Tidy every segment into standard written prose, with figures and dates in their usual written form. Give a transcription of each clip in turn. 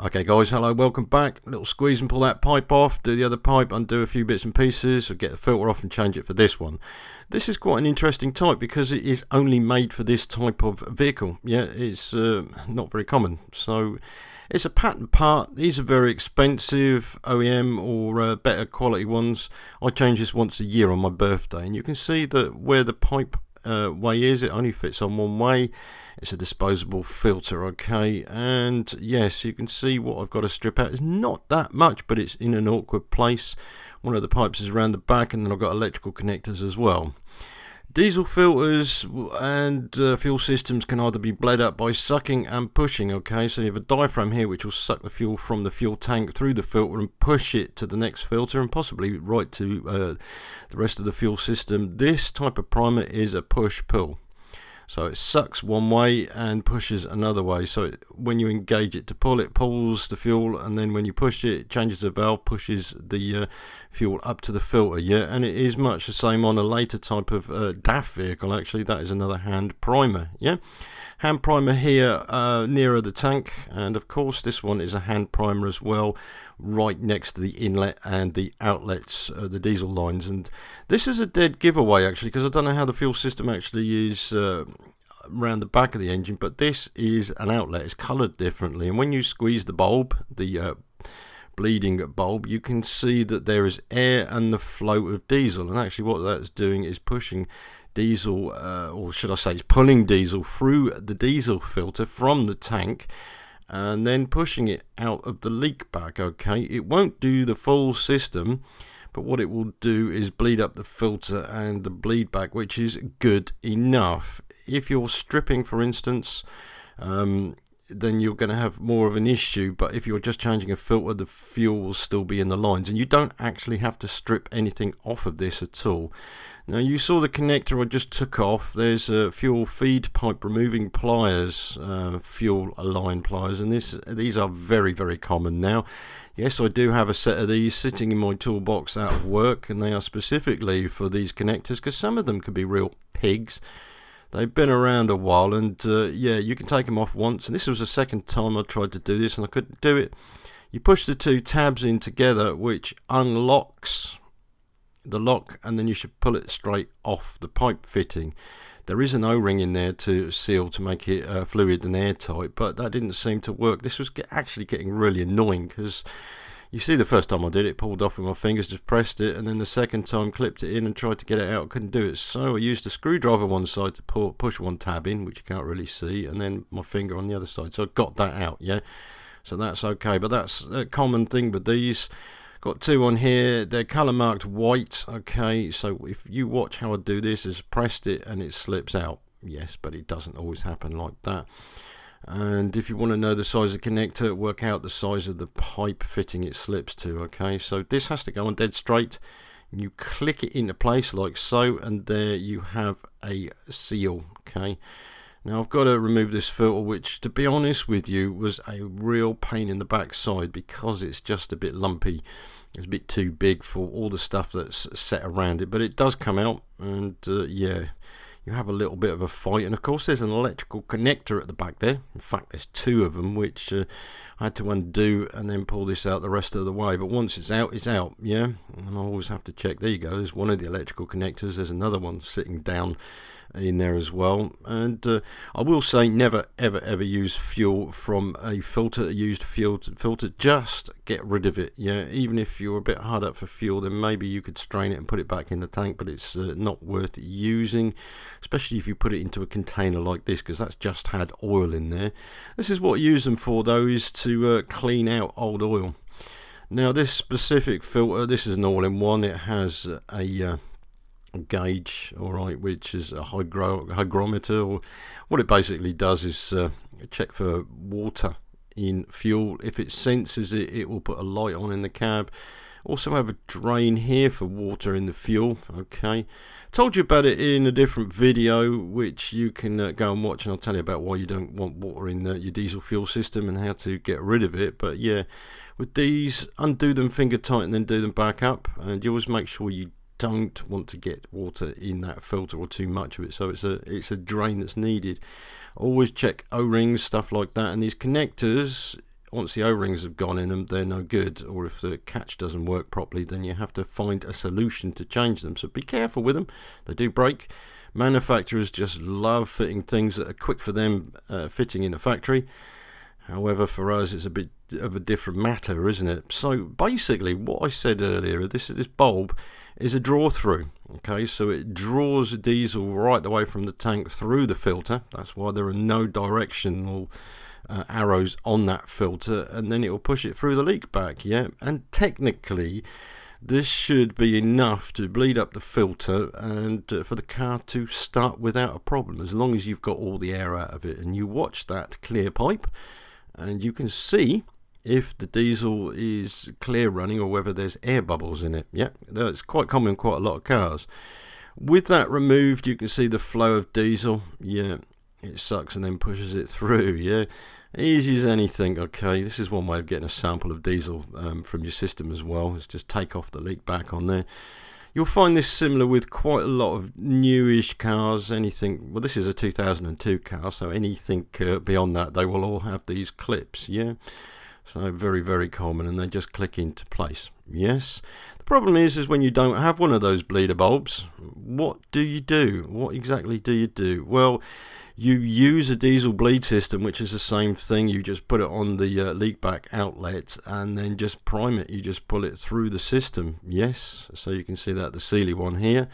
Okay guys, hello, welcome back. A little squeeze and pull that pipe off, do the other pipe, undo a few bits and pieces, or get the filter off and change it for this one. This is quite an interesting type because it is only made for this type of vehicle. Yeah, it's not very common. So it's a patent part. These are very expensive OEM or better quality ones. I change this once a year on my birthday, and you can see that where the pipe way is, it only fits on one way. It's a disposable filter, okay, and yes, you can see what I've got to strip out. It's not that much, but it's in an awkward place. One of the pipes is around the back, and then I've got electrical connectors as well. Diesel filters and fuel systems can either be bled up by sucking and pushing, okay, so you have a diaphragm here which will suck the fuel from the fuel tank through the filter and push it to the next filter and possibly right to the rest of the fuel system. This type of primer is a push-pull. So it sucks one way and pushes another way. So when you engage it to pull, it pulls the fuel, and then when you push it, it changes the valve, pushes the fuel up to the filter. Yeah, and it is much the same on a later type of DAF vehicle. Actually, that is another hand primer. Yeah, hand primer here nearer the tank, and of course this one is a hand primer as well, right next to the inlet and the outlets, the diesel lines. And this is a dead giveaway actually, because I don't know how the fuel system actually is around the back of the engine, but this is an outlet. It's coloured differently, and when you squeeze the bulb, the bleeding bulb, you can see that there is air and the flow of diesel, and actually what that's doing is pushing diesel, or should I say it's pulling diesel through the diesel filter from the tank and then pushing it out of the leak bag. Okay, it won't do the full system, but what it will do is bleed up the filter and the bleed bag, which is good enough. If you're stripping, for instance, then you're going to have more of an issue, but if you're just changing a filter, the fuel will still be in the lines, and you don't actually have to strip anything off of this at all. Now, you saw the connector I just took off. There's a fuel feed pipe removing pliers, fuel line pliers, and these are very, very common now. Yes, I do have a set of these sitting in my toolbox out of work, and they are specifically for these connectors because some of them can be real pigs. They've been around a while, and yeah, you can take them off once, and this was the second time I tried to do this and I couldn't do it. You push the two tabs in together, which unlocks the lock, and then you should pull it straight off the pipe fitting. There is an O-ring in there to seal to make it fluid and airtight, but that didn't seem to work. This was actually getting really annoying because you see, the first time I did it, pulled off with my fingers, just pressed it, and then the second time clipped it in and tried to get it out, couldn't do it. So I used a screwdriver on one side to push one tab in, which you can't really see, and then my finger on the other side. So I got that out, yeah. So that's okay, but that's a common thing with these. Got two on here, they're colour marked white, okay. So if you watch how I do this, is pressed it and it slips out. Yes, but it doesn't always happen like that. And if you want to know the size of the connector, work out the size of the pipe fitting it slips to. Okay, so this has to go on dead straight. You click it into place like so, and there you have a seal. Okay, now I've got to remove this filter, which to be honest with you was a real pain in the backside because it's just a bit lumpy. It's a bit too big for all the stuff that's set around it, but it does come out, and yeah, you have a little bit of a fight. And of course there's an electrical connector at the back there. In fact, there's two of them, which I had to undo and then pull this out the rest of the way. But once it's out, yeah, and I always have to check. There you go, there's one of the electrical connectors. There's another one sitting down in there as well. And I will say, never ever use fuel from a used filter. Just get rid of it. Yeah, even if you're a bit hard up for fuel, then maybe you could strain it and put it back in the tank, but it's not worth using, especially if you put it into a container like this, because that's just had oil in there. This is what I use them for though, is to clean out old oil. Now this specific filter, this is an all-in-one. It has a gauge, all right, which is a hygrometer, or what it basically does is check for water in fuel. If it senses it, it will put a light on in the cab. Also have a drain here for water in the fuel. Okay, told you about it in a different video, which you can go and watch, and I'll tell you about why you don't want water in your diesel fuel system and how to get rid of it. But yeah, with these, undo them finger tight and then do them back up, and you always make sure you don't want to get water in that filter or too much of it, so it's a drain that's needed. Always check O-rings, stuff like that. And these connectors, once the O-rings have gone in them, they're no good, or if the catch doesn't work properly, then you have to find a solution to change them. So be careful with them, they do break. Manufacturers just love fitting things that are quick for them fitting in a factory. However, for us, it's a bit of a different matter, isn't it? So basically, what I said earlier, this bulb is a draw through. Okay, so it draws the diesel right the way from the tank through the filter. That's why there are no directional arrows on that filter, and then it will push it through the leak back. Yeah, and technically, this should be enough to bleed up the filter and for the car to start without a problem, as long as you've got all the air out of it. And you watch that clear pipe, and you can see if the diesel is clear running or whether there's air bubbles in it. Yeah, that's quite common in quite a lot of cars. With that removed, you can see the flow of diesel. Yeah, it sucks and then pushes it through. Yeah, easy as anything. Okay, this is one way of getting a sample of diesel from your system as well. Is just take off the leak back on there. You'll find this similar with quite a lot of newish cars. Anything, well, this is a 2002 car, so anything beyond that, they will all have these clips. Yeah, so very, very common, and they just click into place. Yes, the problem is when you don't have one of those bleeder bulbs, what do you do? What exactly do you do? Well, you use a diesel bleed system, which is the same thing. You just put it on the leak back outlet and then just prime it. You just pull it through the system. Yes, so you can see that the Sealy one here.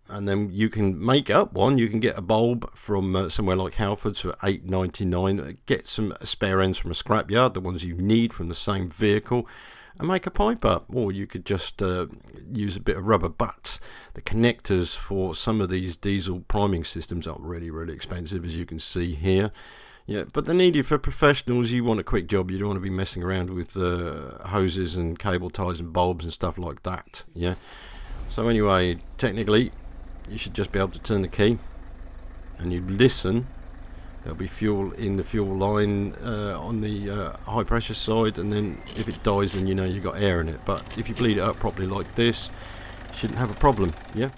And then you can make up one. You can get a bulb from somewhere like Halfords for $8.99. Get some spare ends from a scrapyard, the ones you need from the same vehicle, and make a pipe up. Or you could just use a bit of rubber butts. The connectors for some of these diesel priming systems are really, really expensive, as you can see here. Yeah, but they're needed for professionals. You want a quick job. You don't want to be messing around with hoses and cable ties and bulbs and stuff like that. Yeah. So anyway, technically, you should just be able to turn the key and you listen. There'll be fuel in the fuel line on the high pressure side, and then if it dies, then you know you've got air in it. But if you bleed it up properly like this, you shouldn't have a problem. Yeah,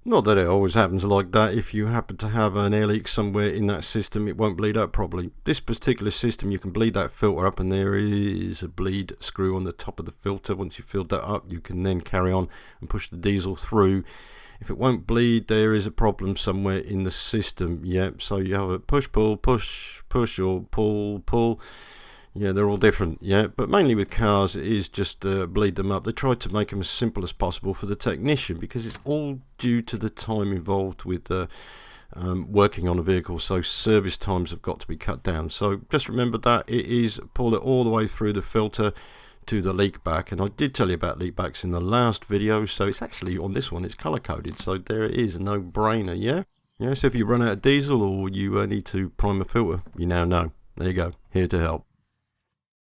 not that it always happens like that. If you happen to have an air leak somewhere in that system, it won't bleed up properly. This particular system, you can bleed that filter up, and there is a bleed screw on the top of the filter. Once you've filled that up, you can then carry on and push the diesel through. If it won't bleed, there is a problem somewhere in the system. Yeah, so you have a push, pull, push, push, or pull, pull. Yeah, they're all different. Yeah, but mainly with cars, it is just bleed them up. They try to make them as simple as possible for the technician, because it's all due to the time involved with working on a vehicle. So service times have got to be cut down. So just remember that it is pull it all the way through the filter to the leak back. And I did tell you about leak backs in the last video, so it's actually on this one, it's color coded, so there it is, a no-brainer. Yeah, so if you run out of diesel or you need to prime a filter, you now know. There you go, here to help.